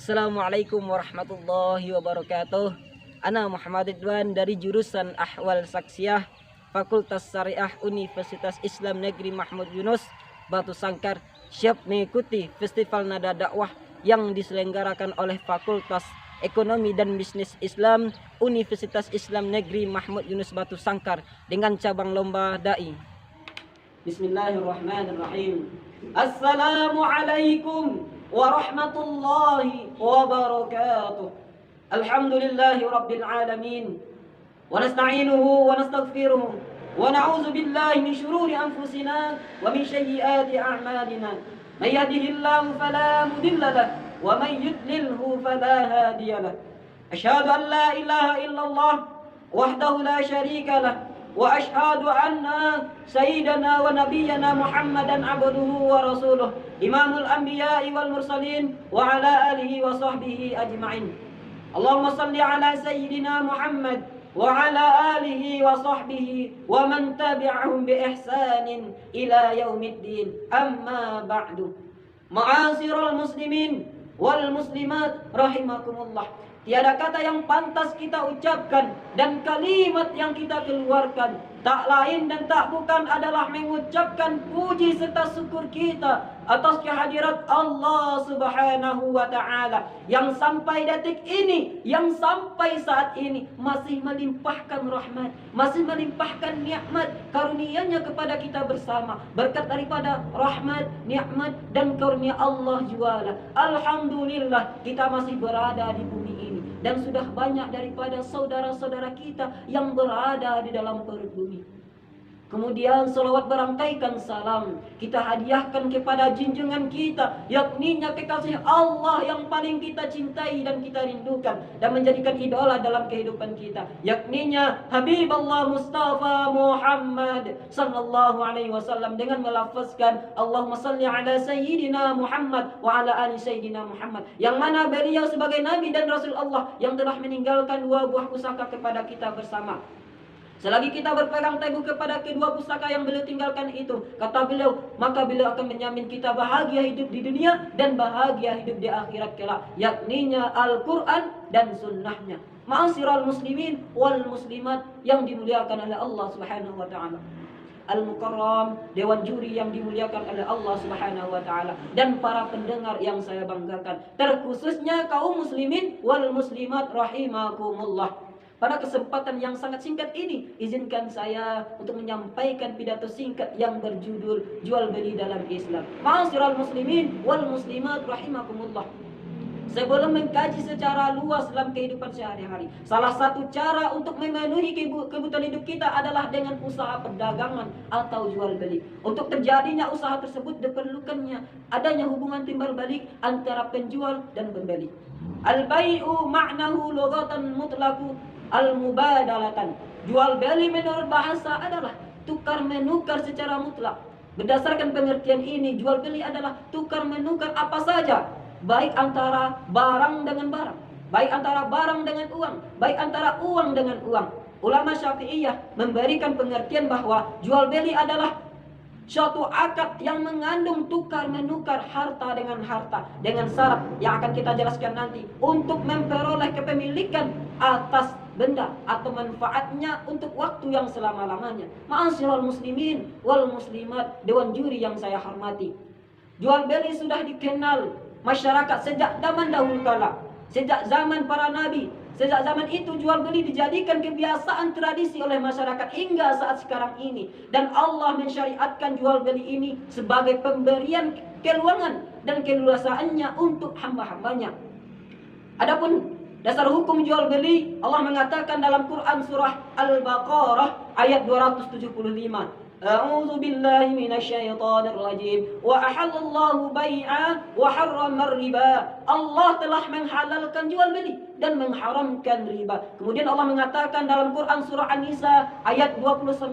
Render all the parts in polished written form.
Assalamualaikum warahmatullahi wabarakatuh. Ana Muhammad Ridwan dari jurusan Ahwal Saksiyah, Fakultas Syariah Universitas Islam Negeri Mahmud Yunus, Batu Sangkar, siap mengikuti Festival Nada Dakwah yang diselenggarakan oleh Fakultas Ekonomi dan Bisnis Islam Universitas Islam Negeri Mahmud Yunus Batu Sangkar dengan cabang lomba dai. Bismillahirrahmanirrahim. Assalamualaikum warahmatullahi wabarakatuh. Alhamdulillahi rabbil alamin. Wa nasta'inuhu wa nastaghfiruh wa na'udzu billahi min shururi anfusina wa min sayyiati a'malina. May yahdihillahu fala mudilla lahu wa may yudlilhu fala hadiya lahu. Asyhadu an la ilaha illallah wahdahu la syarika lahu wa asyhadu anna sayyidana wa nabiyyana Muhammadan abduhu wa rasuluh imamul anbiya'i wal mursalin wa ala alihi wa sahbihi ajma'in. Allahumma salli ala sayyidina Muhammad wa ala alihi wa sahbihi wa man tabi'ahum bi ihsanin ila yaumiddin. Amma ba'du. Ma'asyiral muslimin wal muslimat rahimakumullah. Tiada kata yang pantas kita ucapkan dan kalimat yang kita keluarkan tak lain dan tak bukan adalah mengucapkan puji serta syukur kita atas kehadirat Allah Subhanahu wa Ta'ala yang sampai detik ini, yang sampai saat ini masih melimpahkan rahmat, masih melimpahkan nikmat karunia-Nya kepada kita bersama. Berkat daripada rahmat, nikmat dan karunia Allah juala, alhamdulillah kita masih berada di bumi ini. Dan sudah banyak daripada saudara-saudara kita yang berada di dalam perut bumi. Kemudian salawat berangkaikan salam kita hadiahkan kepada junjungan kita, yakninya kekasih Allah yang paling kita cintai dan kita rindukan dan menjadikan idola dalam kehidupan kita, yakninya Habibullah Mustafa Muhammad sallallahu alaihi wasallam dengan melafazkan Allahumma salli ala sayyidina Muhammad wa ala ali sayyidina Muhammad, yang mana beliau sebagai nabi dan rasul Allah yang telah meninggalkan dua buah pusaka kepada kita bersama. Selagi kita berpegang teguh kepada kedua pusaka yang beliau tinggalkan itu, kata beliau, maka beliau akan menjamin kita bahagia hidup di dunia dan bahagia hidup di akhirat kelak, yakninya Al-Quran dan sunnahnya. Ma'asyiral muslimin wal muslimat yang dimuliakan oleh Allah Subhanahu wa Ta'ala. Al-Mukarram, dewan juri yang dimuliakan oleh Allah Subhanahu wa Ta'ala, dan para pendengar yang saya banggakan, terkhususnya kaum muslimin wal muslimat rahimakumullah. Pada kesempatan yang sangat singkat ini, izinkan saya untuk menyampaikan pidato singkat yang berjudul Jual Beli dalam Islam. Ma'asyiral muslimin wal muslimat rahimakumullah. Sebelum mengkaji secara luas dalam kehidupan sehari-hari, salah satu cara untuk memenuhi kebutuhan hidup kita adalah dengan usaha perdagangan atau jual beli. Untuk terjadinya usaha tersebut diperlukannya adanya hubungan timbal balik antara penjual dan pembeli. Al-bai'u ma'nahu lughatan mutlaqu al-mubadalatan. Jual beli menurut bahasa adalah tukar menukar secara mutlak. Berdasarkan pengertian ini, jual beli adalah tukar menukar apa saja, baik antara barang dengan barang, baik antara barang dengan uang, baik antara uang dengan uang. Ulama Syafi'iyah memberikan pengertian bahwa jual beli adalah suatu akad yang mengandung tukar menukar harta dengan syarat yang akan kita jelaskan nanti untuk memperoleh kepemilikan atas benda atau manfaatnya untuk waktu yang selama-lamanya. Ma'asyiral muslimin wal muslimat, dewan juri yang saya hormati, jual beli sudah dikenal masyarakat sejak zaman dahulu kala, sejak zaman para nabi. Sejak zaman itu jual beli dijadikan kebiasaan tradisi oleh masyarakat hingga saat sekarang ini. Dan Allah mensyariatkan jual beli ini sebagai pemberian keluangan dan keleluasaannya untuk hamba-hambanya. Adapun dasar hukum jual beli, Allah mengatakan dalam Quran surah Al-Baqarah ayat 275. A'udzu billahi minasyaitonir rajim. Wa ahallallahu bai'a wa harrama riba. Allah telah menghalalkan jual beli dan mengharamkan riba. Kemudian Allah mengatakan dalam Quran surah An-Nisa ayat 29,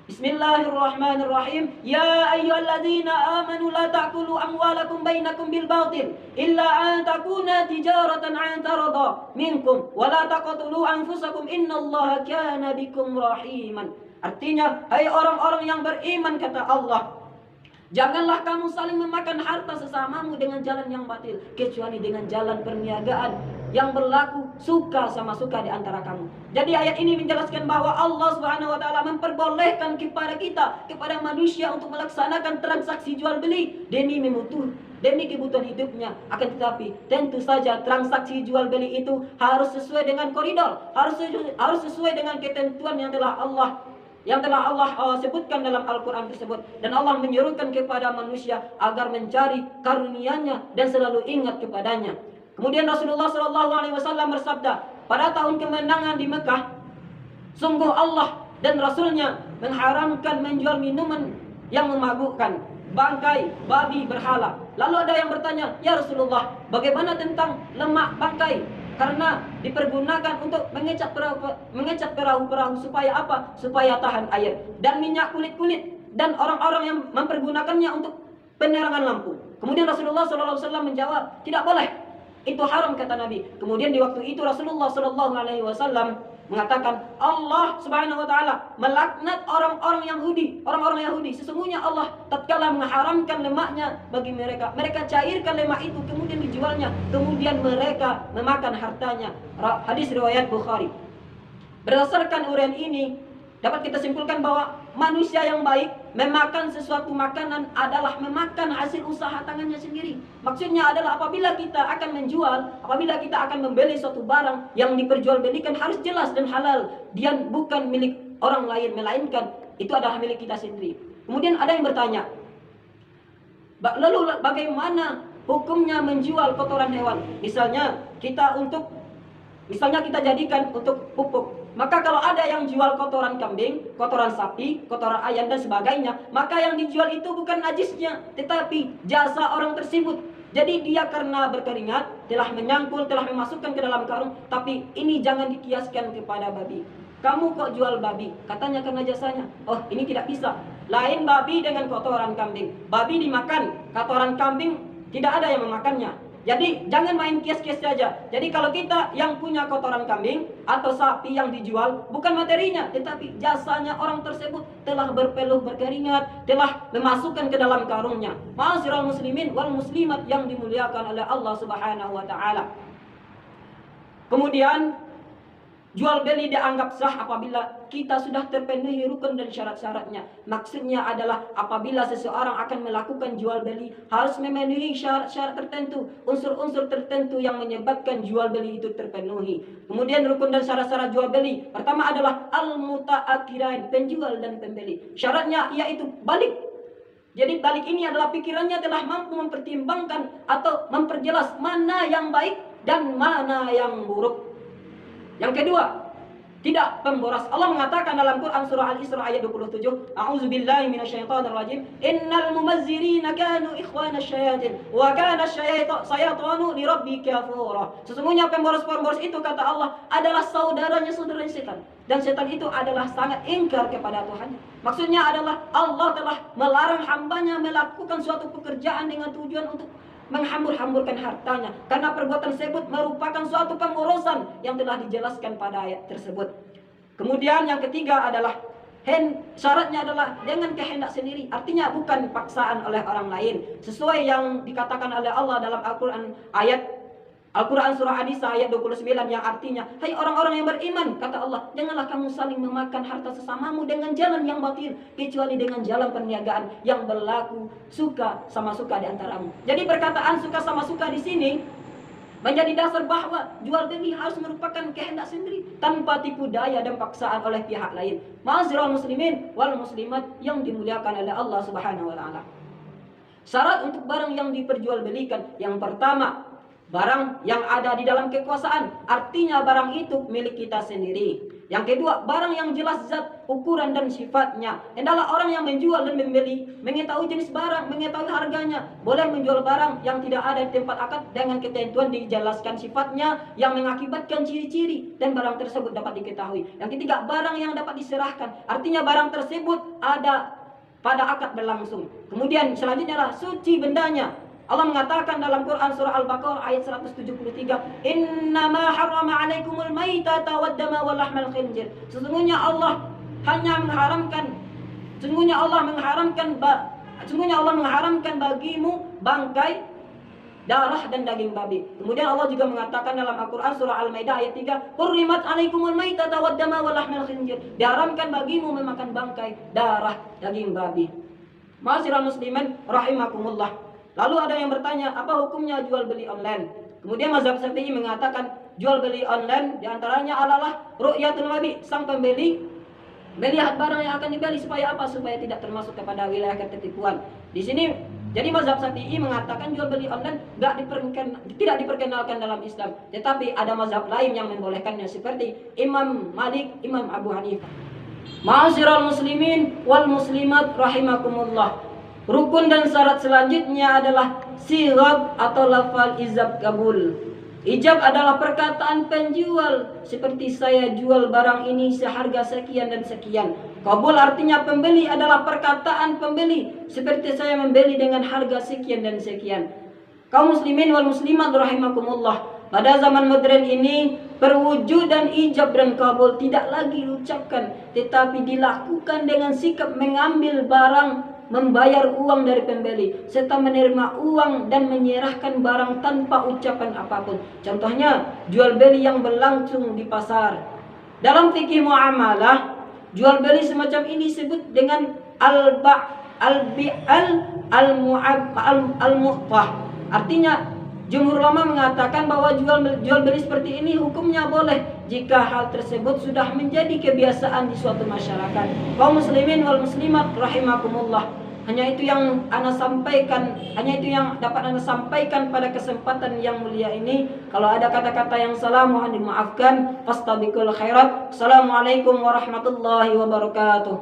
Bismillahirrahmanirrahim. Ya ayyuhalladzina amanu la ta'kulu amwalakum bainakum bil batil illa an takuna tijaratan an tarada minkum wa la taqtulu anfusakum innallaha kana bikum rahiman. Artinya, hai orang-orang yang beriman, kata Allah, Janganlah kamu saling memakan harta sesamamu dengan jalan yang batil, kecuali dengan jalan perniagaan yang berlaku suka sama suka di antara kamu. Jadi ayat ini menjelaskan bahwa Allah Subhanahu wa taala memperbolehkan kepada kita, kepada manusia untuk melaksanakan transaksi jual beli demi kebutuhan hidupnya. Akan tetapi tentu saja transaksi jual beli itu harus sesuai dengan koridor, harus sesuai dengan ketentuan yang telah Allah sebutkan dalam Al-Quran tersebut. Dan Allah menyuruhkan kepada manusia agar mencari karunia-Nya dan selalu ingat kepadanya. Kemudian Rasulullah SAW bersabda, pada tahun kemenangan di Mekah, sungguh Allah dan Rasulnya mengharamkan menjual minuman yang memabukkan, bangkai babi berhala. Lalu ada yang bertanya, ya Rasulullah, bagaimana tentang lemak bangkai? Karena dipergunakan untuk mengecat perahu-perahu supaya apa? Supaya tahan air. Dan minyak kulit-kulit, dan orang-orang yang mempergunakannya untuk penerangan lampu. Kemudian Rasulullah SAW menjawab, tidak boleh, itu haram, kata Nabi. Kemudian di waktu itu Rasulullah SAW mengatakan, Allah Subhanahu wa taala melaknat orang-orang Yahudi. Sesungguhnya Allah tatkala mengharamkan lemaknya bagi mereka, mereka cairkan lemak itu kemudian dijualnya, kemudian mereka memakan hartanya. Hadis riwayat Bukhari. Berdasarkan uraian ini dapat kita simpulkan bahwa manusia yang baik memakan sesuatu makanan adalah memakan hasil usaha tangannya sendiri. Maksudnya adalah apabila kita akan menjual, apabila kita akan membeli suatu barang yang diperjualbelikan harus jelas dan halal. Dia bukan milik orang lain, melainkan itu adalah milik kita sendiri. Kemudian ada yang bertanya, lalu bagaimana hukumnya menjual kotoran hewan? Misalnya kita jadikan untuk pupuk. Maka kalau ada yang jual kotoran kambing, kotoran sapi, kotoran ayam dan sebagainya, maka yang dijual itu bukan najisnya, tetapi jasa orang tersebut. Jadi dia karena berkeringat, telah menyangkul, telah memasukkan ke dalam karung. Tapi ini jangan dikiaskan kepada babi. Kamu kok jual babi? Katanya karena jasanya. Oh, ini tidak bisa. Lain babi dengan kotoran kambing. Babi dimakan, kotoran kambing tidak ada yang memakannya. Jadi jangan main kias-kias saja. Jadi kalau kita yang punya kotoran kambing atau sapi yang dijual, bukan materinya, tetapi jasanya orang tersebut telah berpeluh berkeringat, telah memasukkan ke dalam karungnya. Ma'asyiral muslimin wal muslimat yang dimuliakan oleh Allah Subhanahu wa taala. Kemudian jual beli dianggap sah apabila kita sudah terpenuhi rukun dan syarat-syaratnya. Maksudnya adalah apabila seseorang akan melakukan jual beli harus memenuhi syarat-syarat tertentu, unsur-unsur tertentu yang menyebabkan jual beli itu terpenuhi. Kemudian rukun dan syarat-syarat jual beli, pertama adalah al-muta'akhirain, penjual dan pembeli. Syaratnya yaitu balik. Jadi balik ini adalah pikirannya telah mampu mempertimbangkan atau memperjelas mana yang baik dan mana yang buruk. Yang kedua, tidak pemboros. Allah mengatakan dalam Quran surah Al-Isra ayat 27, A'udzubillahi minasyaitonirrajim, innal mumazzirina kanu ikhwanasy syayatin wa kana syaitanu lirabbika kafura. Sesungguhnya pemboros-pemboros itu, kata Allah, adalah saudara setan. Dan setan itu adalah sangat ingkar kepada Tuhan. Maksudnya adalah Allah telah melarang hambanya melakukan suatu pekerjaan dengan tujuan untuk menghambur-hamburkan hartanya, karena perbuatan tersebut merupakan suatu pemborosan yang telah dijelaskan pada ayat tersebut. Kemudian yang ketiga adalah syaratnya adalah dengan kehendak sendiri, artinya bukan paksaan oleh orang lain, sesuai yang dikatakan oleh Allah dalam Al-Quran surah An-Nisa ayat 29 yang artinya, hai orang-orang yang beriman, kata Allah, janganlah kamu saling memakan harta sesamamu dengan jalan yang batil, kecuali dengan jalan perniagaan yang berlaku suka sama suka di antaramu. Jadi perkataan suka sama suka di sini menjadi dasar bahwa jual beli harus merupakan kehendak sendiri tanpa tipu daya dan paksaan oleh pihak lain. Ma'asyiral muslimin wal muslimat yang dimuliakan oleh Allah Subhanahu wa taala. Syarat untuk barang yang diperjualbelikan, yang pertama, barang yang ada di dalam kekuasaan, artinya barang itu milik kita sendiri. Yang kedua, barang yang jelas zat, ukuran dan sifatnya. Adalah orang yang menjual dan membeli mengetahui jenis barang, mengetahui harganya. Boleh menjual barang yang tidak ada di tempat akad dengan ketentuan dijelaskan sifatnya yang mengakibatkan ciri-ciri dan barang tersebut dapat diketahui. Yang ketiga, barang yang dapat diserahkan, artinya barang tersebut ada pada akad berlangsung. Kemudian selanjutnya adalah suci bendanya. Allah mengatakan dalam Quran surah Al-Baqarah ayat 173, innama harrama alaikumul maitata waddama walahmal khinzir. Sesungguhnya Allah mengharamkan Sungguhnya Allah mengharamkan bagimu bangkai, darah dan daging babi. Kemudian Allah juga mengatakan dalam Al-Quran surah Al-Maidah ayat 3, "Hurrimat 'alaikumul maitata wad-dama wa lahmal khinzir." Diharamkan bagimu memakan bangkai, darah, daging babi. Ma'asyiral muslimin rahimakumullah. Lalu ada yang bertanya, apa hukumnya jual beli online? Kemudian mazhab Syafi'i mengatakan jual beli online diantaranya adalah ru'yatul mabi, sang pembeli melihat barang yang akan dibeli. Supaya apa? Supaya tidak termasuk kepada wilayah ketertipuan. Di sini jadi mazhab Syafi'i mengatakan jual beli online tidak diperkenalkan dalam Islam. Tetapi ada mazhab lain yang membolehkannya seperti Imam Malik, Imam Abu Hanifah. Ma'asyiral muslimin wal muslimat rahimakumullah. Rukun dan syarat selanjutnya adalah sighat atau lafal ijab kabul. Ijab adalah perkataan penjual, seperti saya jual barang ini seharga sekian dan sekian. Kabul artinya pembeli adalah perkataan pembeli, seperti saya membeli dengan harga sekian dan sekian. Kaum muslimin wal muslimat rahimakumullah. Pada zaman modern ini, perwujudan ijab dan kabul tidak lagi diucapkan, tetapi dilakukan dengan sikap mengambil barang, membayar uang dari pembeli, serta menerima uang dan menyerahkan barang tanpa ucapan apapun. Contohnya, jual beli yang berlangsung di pasar. Dalam fikih muamalah, jual beli semacam ini disebut dengan al-mu'tah. Artinya, jumhur ulama mengatakan bahwa jual beli seperti ini hukumnya boleh jika hal tersebut sudah menjadi kebiasaan di suatu masyarakat. Kaum muslimin wal muslimat rahimakumullah. Hanya itu yang dapat Anda sampaikan pada kesempatan yang mulia ini. Kalau ada kata-kata yang salah mohon dimaafkan. Fastabiqul khairat. Assalamualaikum warahmatullahi wabarakatuh.